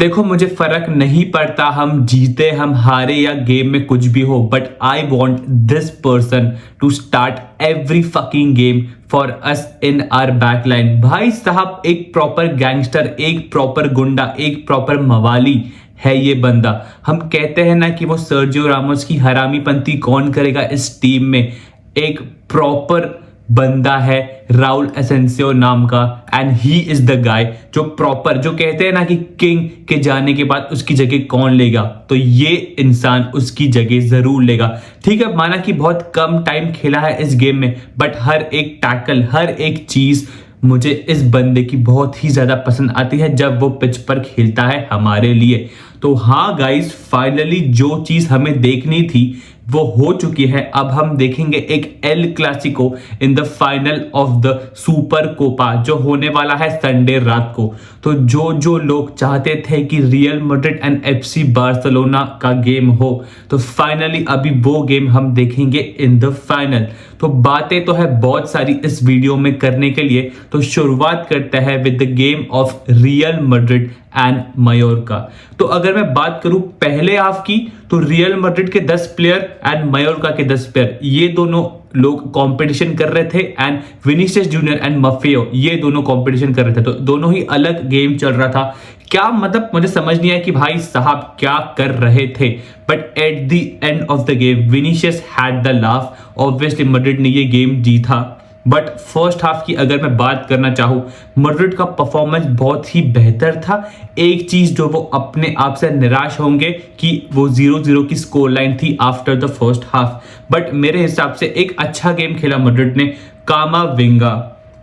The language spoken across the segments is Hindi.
देखो मुझे फर्क नहीं पड़ता हम जीते हम हारे या गेम में कुछ भी हो, but I want this person to start every fucking game for us in our backline. भाई साहब एक प्रॉपर गैंगस्टर, एक प्रॉपर गुंडा, एक प्रॉपर मवाली है ये बंदा। हम कहते हैं ना कि वो सर्जियो रामोस की हरामीपंती कौन करेगा इस टीम में। एक प्रॉपर बंदा है राउल एसेंसियो नाम का, and he is the guy जो प्रॉपर, जो कहते हैं ना कि किंग के जाने के बाद उसकी जगह कौन लेगा, तो ये इंसान उसकी जगह जरूर लेगा। ठीक है, माना कि बहुत कम टाइम खेला है इस गेम में, बट हर एक टैकल, हर एक चीज मुझे इस बंदे की बहुत ही ज्यादा पसंद आती है जब वो पिच पर खेलता है हमारे लिए। तो हाँ गाइस, फाइनली जो चीज हमें देखनी थी वो हो चुकी है। अब हम देखेंगे एक El Clasico in the final of the Super Copa जो होने वाला है संडे रात को। तो जो लोग चाहते थे कि real Madrid and FC Barcelona का गेम हो, तो फाइनली अभी वो गेम हम देखेंगे इन द फाइनल। तो बातें तो है बहुत सारी इस वीडियो में करने के लिए, तो शुरुआत करते हैं with the game of Real Madrid and Mallorca. तो अगर मैं बात करूं पहले हाफ की, तो रियल मैड्रिड के 10 प्लेयर एंड मायोर्का के 10 प्लेयर, ये दोनों लोग कंपटीशन कर रहे थे, एंड विनीसियस जूनियर एंड मफियो ये दोनों कंपटीशन कर रहे थे। तो दोनों ही अलग गेम चल रहा था। क्या मतलब मुझे समझ नहीं आया कि भाई साहब क्या कर रहे थे, but at the end of the game Vinicius had the laugh. Obviously Madrid ने ये गेम जीता, बट फर्स्ट हाफ की अगर मैं बात करना चाहूं, मैड्रिड का परफॉर्मेंस बहुत ही बेहतर था। एक चीज जो वो अपने आप से निराश होंगे कि वो 0-0 की स्कोर लाइन थी after the first half, but मेरे हिसाब से एक अच्छा गेम खेला मैड्रिड ने। कामाविंगा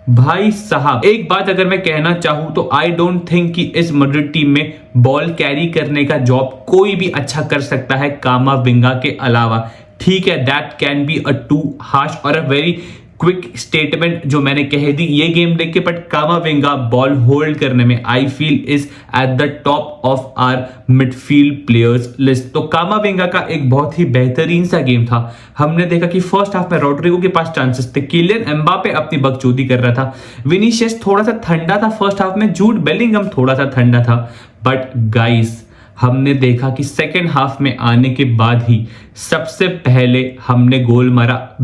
भाई साहब, एक बात अगर मैं कहना चाहूं तो आई डोंट थिंक कि इस मैड्रिड टीम में बॉल कैरी करने का जॉब कोई भी अच्छा कर सकता है कामाविंगा के अलावा। ठीक है, that can be a too harsh और अ वेरी क्विक स्टेटमेंट जो मैंने कह दी ये गेम देख के, बट कामाविंगा बॉल होल्ड करने में I feel is at the top of our midfield players list. तो कामाविंगा का एक बहुत ही बेहतरीन सा गेम था। हमने देखा कि फर्स्ट हाफ में रोड्रिगो के पास चांसेस थे, किलियन एम्बापे अपनी बकचोदी कर रहा था, विनीसियस थोड़ा सा ठंडा था फर्स्ट हाफ में, जूड बेलिंगम थोड़ा सा ठंडा था। बट गाइस, हमने देखा कि सेकेंड हाफ में आने के बाद ही सबसे पहले हमने गोल मारा।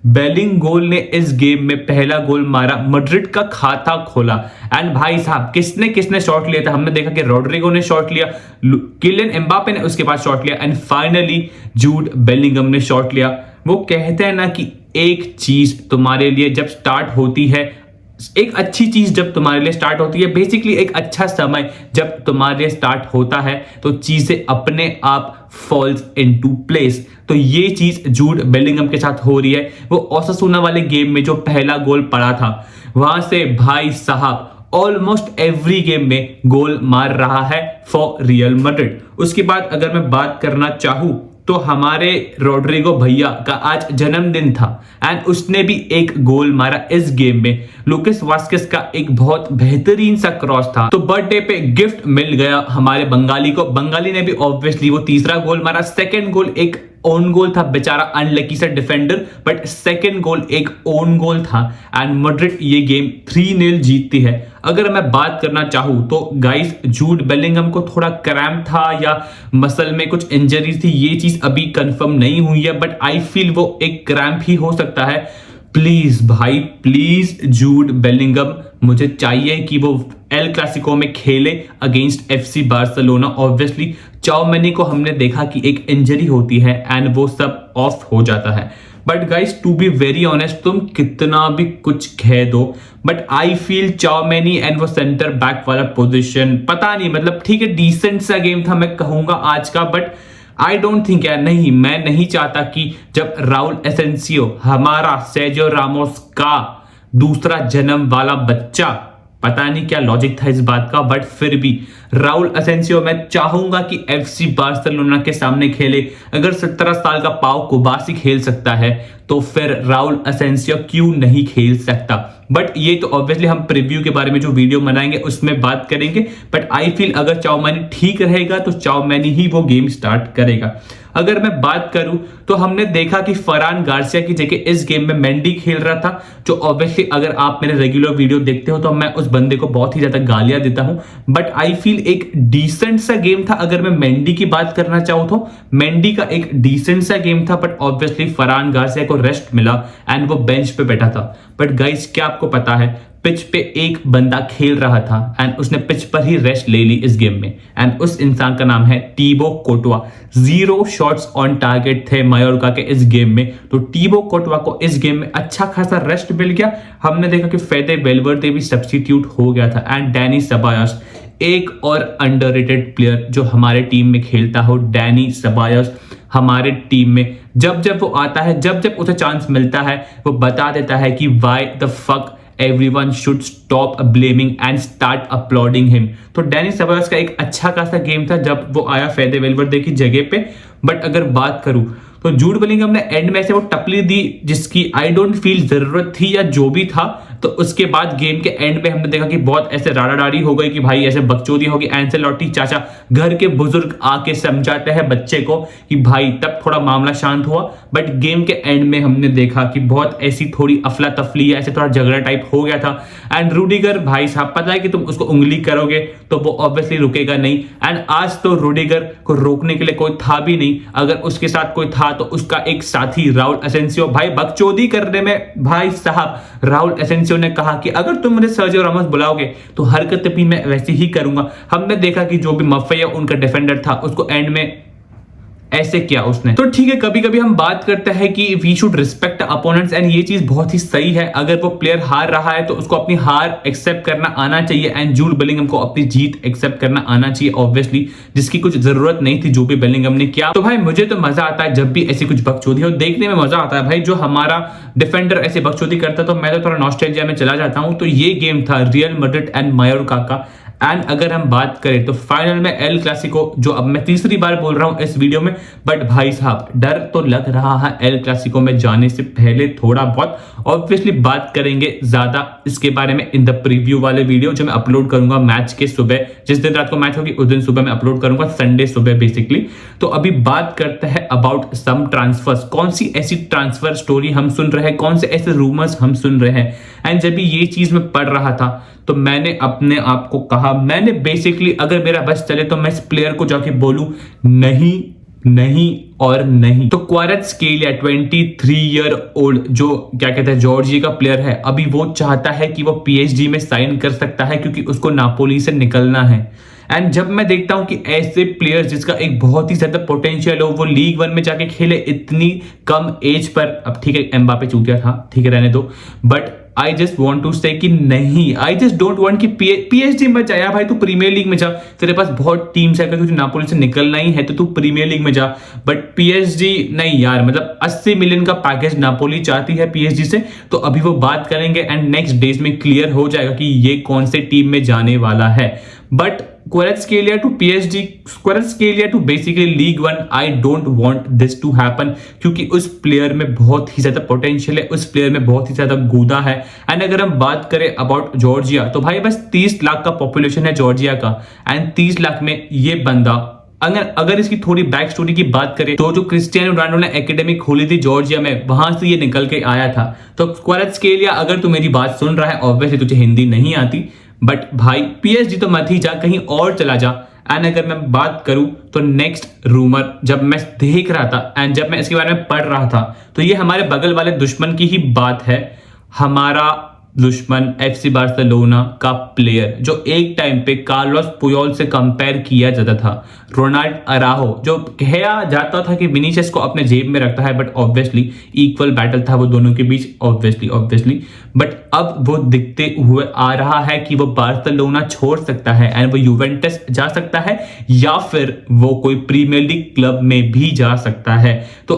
बेलिंगोल ने इस गेम में पहला गोल मारा, मैड्रिड का खाता खोला। एंड भाई साहब किसने किसने शॉट लिया था, हमने देखा कि रोड्रिगो ने शॉट लिया, किलियन एम्बापे ने उसके बाद शॉट लिया, एंड फाइनली जूड बेलिंगम ने शॉट लिया। वो कहते हैं ना कि एक चीज तुम्हारे लिए जब स्टार्ट होती है, एक अच्छी चीज जब तुम्हारे लिए स्टार्ट होती है, बेसिकली एक अच्छा समय जब तुम्हारे लिए स्टार्ट होता है, तो चीजें अपने आप फॉल्स इनटू प्लेस। तो ये चीज जूड बेलिंगम के साथ हो रही है। वो ओसासुना वाले गेम में जो पहला गोल पड़ा था, वहां से भाई साहब ऑलमोस्ट एवरी गेम में गोल मार रहा है फॉर रियल मैड्रिड। उसके बाद अगर मैं बात करना चाहूं तो हमारे रोड्रिगो भैया का आज जन्मदिन था, एंड उसने भी एक गोल मारा इस गेम में। लुकास वास्केस का एक बहुत बेहतरीन सा क्रॉस था, तो बर्थडे पे गिफ्ट मिल गया हमारे बंगाली को। बंगाली ने भी ऑब्वियसली वो तीसरा गोल मारा। सेकंड गोल एक ओन गोल था, बेचारा अनलकी सा डिफेंडर, बट सेकंड गोल एक ओन गोल था, एंड मैड्रिड ये गेम 3-0 जीतती है। अगर मैं बात करना चाहूं तो गाइस, जूड बेलिंगम को थोड़ा क्रैम्प था या मसल में कुछ इंजरी थी, ये चीज अभी कंफर्म नहीं हुई है, बट आई फील वो एक क्रैम्प ही हो सकता है। प्लीज भाई प्लीज जूड बेलिंगम, मुझे चाहिए कि वो एल क्लासिको में खेले अगेंस्ट एफसी बार्सिलोना। ऑब्वियसली चाओमेनी को हमने देखा कि एक इंजरी होती है एंड वो सब ऑफ हो जाता है। But guys, to be very honest, तुम कितना भी कुछ कह दो, but I feel Tchouameni and वो सेंटर बैक वाला पोजीशन, पता नहीं, मतलब ठीक है डिसेंट सा गेम था मैं कहूंगा आज का, बट आई डोंट थिंक यार, नहीं, मैं नहीं चाहता कि जब राउल एसेंसियो, हमारा सर्जियो रामोस का दूसरा जन्म वाला बच्चा, पता नहीं क्या लॉजिक था इस बात का, बट फिर भी राउल एसेंसियो मैं चाहूंगा कि एफसी बार्सिलोना के सामने खेले। अगर 17 साल का पाव कुबासी खेल सकता है तो फिर राउल एसेंसियो क्यों नहीं खेल सकता। बट ये तो ऑब्वियसली हम प्रीव्यू के बारे में जो वीडियो बनाएंगे उसमें बात करेंगे, बट आई फील अगर चाओमेनी ठीक रहेगा तो चाओमेनी ही वो गेम स्टार्ट करेगा। अगर मैं बात करूं तो हमने देखा कि फरहान गार्सिया की जगह इस गेम में मेंडी खेल रहा था, जो ऑब्वियसली अगर आप मेरे रेगुलर वीडियो देखते हो तो मैं उस बंदे को बहुत ही ज्यादा गालियां देता हूं, बट आई फील एक डिसेंट सा गेम था। अगर मैं मेंडी की बात करना चाहूं तो मेंडी का एक डिसेंट सा गेम था, बट ऑब्वियसली फरहान गार्सिया को रेस्ट मिला एंड वो बेंच पे बैठा था। बट गाइस, क्या आपको पता है पिच पे एक बंदा खेल रहा था एंड उसने पिच पर ही रेस्ट ले ली इस गेम में, एंड उस इंसान का नाम है टीबो कोर्टवा। 0 शॉट्स ऑन टारगेट थे मायोर्का के इस गेम में, तो टीबो कोर्टवा को इस गेम में अच्छा खासा रेस्ट मिल गया। हमने देखा कि फेदे वेल्वर्दे भी सब्स्टिट्यूट हो गया था एंड डैनी सेबायोस, एक और अंडररेटेड प्लेयर जो हमारे टीम में खेलता हो, डैनी सेबायोस हमारे टीम में जब जब वो आता है, जब जब उसे चांस मिलता है, वो बता देता है कि why the fuck everyone should stop blaming and start applauding him। तो डैनी सेबायोस का एक अच्छा खासा गेम था जब वो आया फेदे वेल्वर्दे की जगह पे। बट अगर बात करूं तो जूड बेलिंगहम ने एंड में से वो टपली दी जिसकी आई डोंट फील जरूरत थी, या जो भी था। तो उसके बाद गेम के एंड पे हमने देखा कि बहुत ऐसे राडाडारी हो गई कि भाई ऐसे बकचोदी होगी। एंसेलोटी चाचा, घर के बुजुर्ग आके समझाते हैं बच्चे को कि भाई, तब थोड़ा मामला शांत हुआ। बट गेम के एंड में हमने देखा कि बहुत ऐसी थोड़ी अफला तफली, ऐसे थोड़ा झगड़ा टाइप हो गया था। एंड रूडिगर भाई साहब, पता है कि तुम उसको उंगली करोगे तो वो ऑब्वियसली रुकेगा नहीं, एंड आज तो रूडिगर को रोकने के लिए कोई था भी नहीं। अगर उसके साथ कोई था तो उसका एक साथी राउल एसेंसियो, भाई बकचोदी करने में भाई साहब राउल एसेंसियो ने कहा कि अगर तुम मुझे सर्जियो रामोस बुलाओगे तो हरकत भी मैं वैसे ही करूंगा। हमने देखा कि जो भी मफिया उनका डिफेंडर था उसको एंड में ऐसे किया उसने। तो ठीक है, कभी कभी हम बात करते हैं कि we should respect opponents, and ये चीज बहुत ही सही है। अगर वो प्लेयर हार रहा है तो उसको अपनी हार एक्सेप्ट करना आना चाहिए, एंड जूड बेलिंगहम को अपनी जीत एक्सेप्ट करना आना चाहिए ऑब्वियसली, जिसकी कुछ जरूरत नहीं थी जो भी बेलिंगहम ने किया। तो भाई मुझे तो मजा आता है जब भी ऐसी कुछ बकचोदी हो, देखने में मजा आता है भाई। जो हमारा डिफेंडर ऐसे बकचोदी करता तो मैं तो थोड़ा नॉस्टैल्जिया में चला जाता हूं। तो ये गेम था रियल मैड्रिड एंड मायोर्का का। एंड अगर हम बात करें तो फाइनल में एल क्लासिको, जो अब मैं तीसरी बार बोल रहा हूं इस वीडियो में, बट भाई साहब डर तो लग रहा है एल क्लासिको में जाने से पहले थोड़ा बहुत। ऑब्वियसली बात करेंगे ज्यादा इसके बारे में इन द प्रीव्यू वाले वीडियो जो मैं अपलोड करूंगा मैच के सुबह, जिस दिन रात को मैच होगी उस दिन सुबह मैं अपलोड करूंगा, संडे सुबह बेसिकली। तो अभी बात करते हैं अबाउट सम ट्रांसफर्स, कौन सी ऐसी ट्रांसफर स्टोरी हम सुन रहे हैं, कौन से ऐसे रूमर्स हम सुन रहे हैं। एंड जब भी ये चीज मैं पढ़ रहा था तो मैंने अपने आप को कहा, मैंने बेसिकली अगर मेरा बस चले तो मैं इस प्लेयर को जाके बोलूं नहीं नहीं और नहीं। तो क्वारात्स्केलिया 23 ईयर ओल्ड जो क्या कहते हैं जॉर्जिया का प्लेयर है, अभी वो चाहता है कि वो पीएसजी में साइन कर सकता है क्योंकि उसको नापोली से निकलना है। एंड जब मैं देखता हूं कि ऐसे प्लेयर्स जिसका एक बहुत ही ज्यादा पोटेंशियल हो वो लीग 1 में जाके खेले इतनी कम एज पर, अब ठीक है एम्बापे चूतिया था, ठीक है रहने दो, but I just want to say कि नहीं, आई जस्ट डोंट वॉन्ट कि पीएसजी में जाया भाई, तू प्रीमियर लीग में जा, तेरे पास बहुत टीम्स है, अगर तुझे नापोली से निकलना ही है तो तू प्रीमियर लीग में जा। बट पीएसजी नहीं यार, मतलब 80 मिलियन का पैकेज नापोली चाहती है पीएसजी से, तो अभी वो बात करेंगे एंड नेक्स्ट डेज में क्लियर हो जाएगा कि ये कौन से टीम में जाने वाला है। But Kvaratskhelia to PSG, Kvaratskhelia to basically Ligue 1, I don't want this to happen, क्योंकि उस प्लेयर में बहुत ही ज्यादा पोटेंशियल है, उस प्लेयर में बहुत ही ज्यादा गूदा है। एंड अगर हम बात करें अबाउट जॉर्जिया तो भाई बस 30 लाख का पॉपुलेशन है जॉर्जिया का, एंड 30 लाख में ये बंदा, अगर इसकी थोड़ी बैक स्टोरी की बात करें तो जो क्रिस्टियानो रोनाल्डो ने एकेडमी खोली थी जॉर्जिया में, वहां से ये निकल के आया था। तो क्वारात्स्केलिया अगर तू मेरी बात सुन रहा है, ऑब्वियसली तुझे हिंदी नहीं आती, बट भाई पीएसजी तो मत ही जा, कहीं और चला जा। एंड अगर मैं बात करूं तो नेक्स्ट रूमर जब मैं देख रहा था एंड जब मैं इसके बारे में पढ़ रहा था तो ये हमारे बगल वाले दुश्मन की ही बात है। हमारा दुश्मन एफसी बार्सिलोना का प्लेयर जो एक टाइम पे कार्लोस पुयोल से कंपेयर किया जाता था, रोनाल्ड अराहो, जो कहा जाता था कि विनीसियस को अपने जेब में रखता है, बट ऑब्वियसली इक्वल बैटल था वो दोनों के बीच, ऑब्वियसली बट अब वो दिखते हुए आ रहा है कि वो बार्सिलोना छोड़ सकता है एंड वो यूवेंटस जा सकता है, या फिर वो कोई प्रीमियर लीग क्लब में भी जा सकता है। तो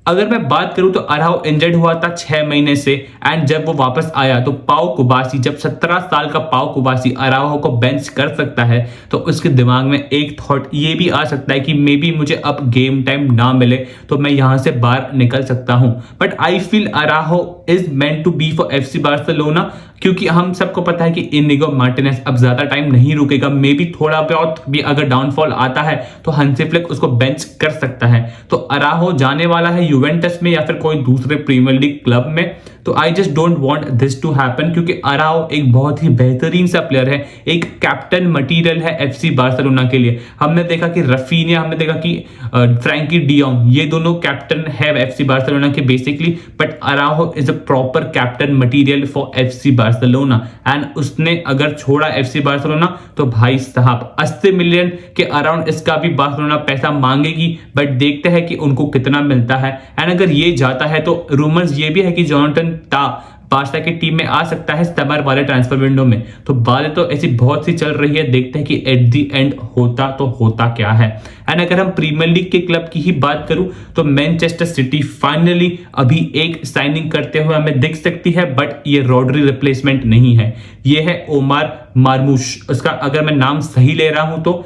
अगर मैं बात करूं तो अराहो इंजर्ड हुआ था 6 महीने से, एंड जब वो वापस आया तो पाओ कुबासी, जब 17 साल का पाओ कुबासी अराहो को बेंच कर सकता है तो उसके दिमाग में एक थॉट ये भी आ सकता है कि मे बी मुझे अब गेम टाइम ना मिले तो मैं यहां से बाहर निकल सकता हूं। But I feel Araujo is meant to be for FC Barcelona, क्योंकि हम सबको पता है कि इनिगो मार्टिनेज अब ज्यादा टाइम नहीं रुकेगा। मे बी थोड़ा बहुत भी अगर डाउनफॉल आता है तो हांसी फ्लिक उसको बेंच कर सकता है। तो अराहो जाने वाला है यूवेंटस में या फिर कोई दूसरे प्रीमियर लीग क्लब में। तो I just don't want this to happen, क्योंकि अराहो एक बहुत ही बेहतरीन सा प्लेयर है, एक कैप्टन मटेरियल है एफसी बार्सिलोना के लिए। हमने देखा कि रफीनिया, हमने देखा कि फ्रैंकी डियोंग, ये दोनों कैप्टन है एफसी बार्सिलोना के basically, but अराहो is a proper captain material for FC Barcelona. And उसने अगर छोड़ा एफसी बार्सिलोना तो भाई साहब 80 मिलियन के अराउंड इसका भी बार्सिलोना पैसा मांगेगी, बट देखते हैं कि उनको कितना मिलता है। एंड अगर ये जाता है तो रूमर्स ये भी है कि जॉनटन टा बार्सा की टीम में आ सकता है समर वाले ट्रांसफर विंडो में। तो बातें तो ऐसी बहुत सी चल रही है, देखते हैं कि एट द एंड होता तो होता क्या है। एंड अगर हम प्रीमियर लीग के क्लब की ही बात करूं तो मैनचेस्टर सिटी फाइनली अभी एक साइनिंग करते हुए हमें दिख सकती है, बट ये रॉड्री रिप्लेसमेंट नहीं है, ये है ओमार मार्मूश। उसका अगर मैं नाम सही ले रहा हूं तो,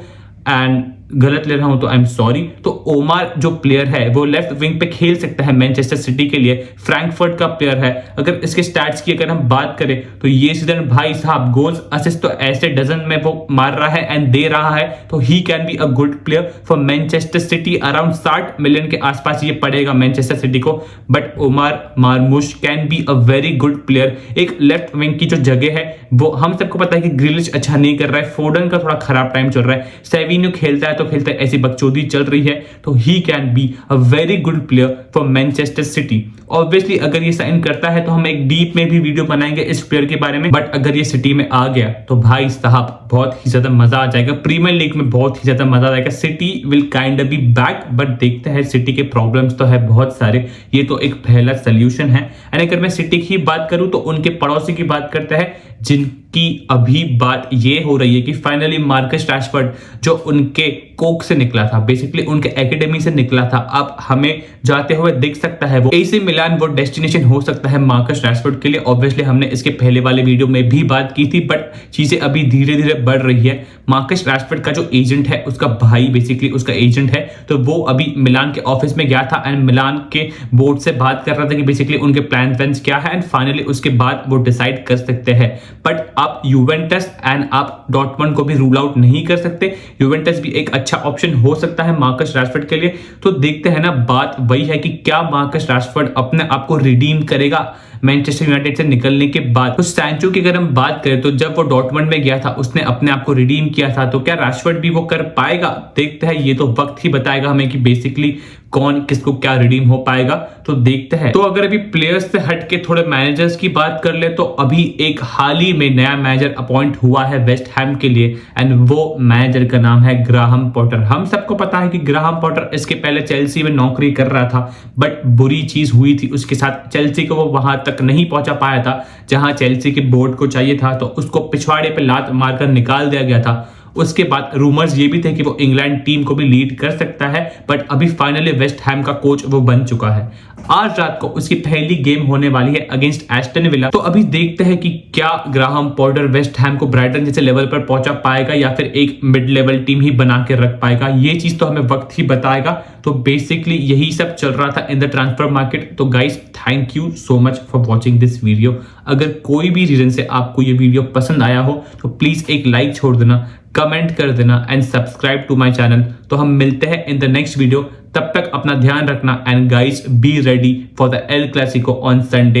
एंड गलत ले रहा हूं तो आई एम सॉरी। तो ओमार जो प्लेयर है वो लेफ्ट विंग पे खेल सकता है मैनचेस्टर सिटी के लिए, फ्रैंकफर्ट का प्लेयर है। अगर इसके स्टैट्स की अगर हम बात करें तो ये सीजन भाई साहब गोल्स असिस्ट तो ऐसे डजन में वो मार रहा है एंड दे रहा है, तो he can be a good player for Manchester City. Around 60 million के आसपास ये पड़ेगा मैनचेस्टर सिटी को, but Omar Marmoush can be a very good player. एक लेफ्ट विंग की जो जगह है वो हम सबको पता है कि ग्रिलिश अच्छा नहीं कर रहा है, फोर्डन का थोड़ा खराब टाइम चल रहा है, सेविन्यो खेलता है तो खेलते हैं, ऐसी बकचोदी चल रही है, तो he can be a very good player for Manchester city. Obviously अगर ये साइन करता है तो हम एक डीप में भी वीडियो बनाएंगे इस प्लेयर के बारे में, बट अगर ये सिटी में आ गया तो भाई साहब बहुत ही ज्यादा मजा आ जाएगा, प्रीमियर लीग में बहुत ही ज्यादा मजा आ जाएगा। City will kind be back, but देखते हैं, सिटी के प्रॉब्लम्स तो है बहुत सारे, ये तो एक पहला सोल्यूशन है। एंड अगर मैं सिटी की बात करूं तो उनके पड़ोसी की बात करते हैं, जिनकी अभी बात ये हो रही है कि फाइनली मार्कस रैशफोर्ड जो उनके कोक से निकला था, बेसिकली उनके एकेडमी से निकला था, अब हमें जाते हुए दिख सकता है। वो एसी मिलान वो डेस्टिनेशन हो सकता है मार्कस रैशफोर्ड के लिए। ऑब्वियसली हमने इसके पहले वाले वीडियो में भी बात की थी, बट चीजें अभी धीरे धीरे बढ़ रही है। मार्कस रैशफोर्ड का जो एजेंट है, उसका भाई बेसिकली उसका एजेंट है, तो वो अभी मिलान के ऑफिस में गया था एंड मिलान के बोर्ड से बात कर रहा था कि बेसिकली उनके प्लान क्या है, एंड फाइनली उसके बाद वो डिसाइड कर सकते हैं। बट आप यूवेंटस एंड आप डॉर्टमंड को भी रूल आउट नहीं कर सकते, यूवेंटस भी एक अच्छा ऑप्शन हो सकता है मार्कस रैशफोर्ड के लिए। तो देखते हैं ना, बात वही है कि क्या मार्कस रैशफोर्ड अपने आप को रिडीम करेगा मैनचेस्टर यूनाइटेड से निकलने के बाद। तो सैंचो की अगर हम बात करें तो जब वो डॉर्टमंड में गया था उसने अपने आप को रिडीम किया था, तो क्या रैशफोर्ड भी वो कर पाएगा? देखते हैं, ये तो वक्त ही बताएगा हमें कि बेसिकली कौन किसको क्या रिडीम हो पाएगा, तो देखते हैं। तो अगर अभी प्लेयर्स से हट के थोड़े मैनेजर्स की बात कर ले तो अभी एक हाल ही में नया मैनेजर अपॉइंट हुआ है वेस्ट हैम के लिए, एंड वो मैनेजर का नाम है ग्राहम पॉटर। हम सबको पता है कि ग्राहम पॉटर इसके पहले चेल्सी में नौकरी कर रहा था, बट बुरी चीज हुई थी उसके साथ, चेल्सी को वो वहां तक नहीं पहुंचा पाया था जहां चेल्सी के बोर्ड को चाहिए था, तो उसको पिछवाड़े पे लात मारकर निकाल दिया गया था। उसके बाद रूमर्स ये भी थे कि वो इंग्लैंड टीम को भी लीड कर सकता है, बट अभी फाइनली वेस्ट हैम का कोच वो बन चुका है। आज रात को उसकी पहली गेम होने वाली है अगेंस्ट एस्टन विला। तो अभी देखते हैं कि क्या ग्राहम पॉटर वेस्ट हैम को ब्राइटन जैसे लेवल पर पहुंचा पाएगा या फिर एक मिड लेवल टीम ही बना के रख पाएगा, ये चीज तो हमें वक्त ही बताएगा। तो बेसिकली यही सब चल रहा था इन द ट्रांसफर मार्केट। तो guys, thank you so much for watching this video. अगर कोई भी रीजन से आपको ये वीडियो पसंद आया हो तो प्लीज एक लाइक छोड़ देना, कमेंट कर देना and subscribe to my channel. तो हम मिलते हैं इन द नेक्स्ट वीडियो, तब तक अपना ध्यान रखना and guys be ready for the El Clasico on Sunday.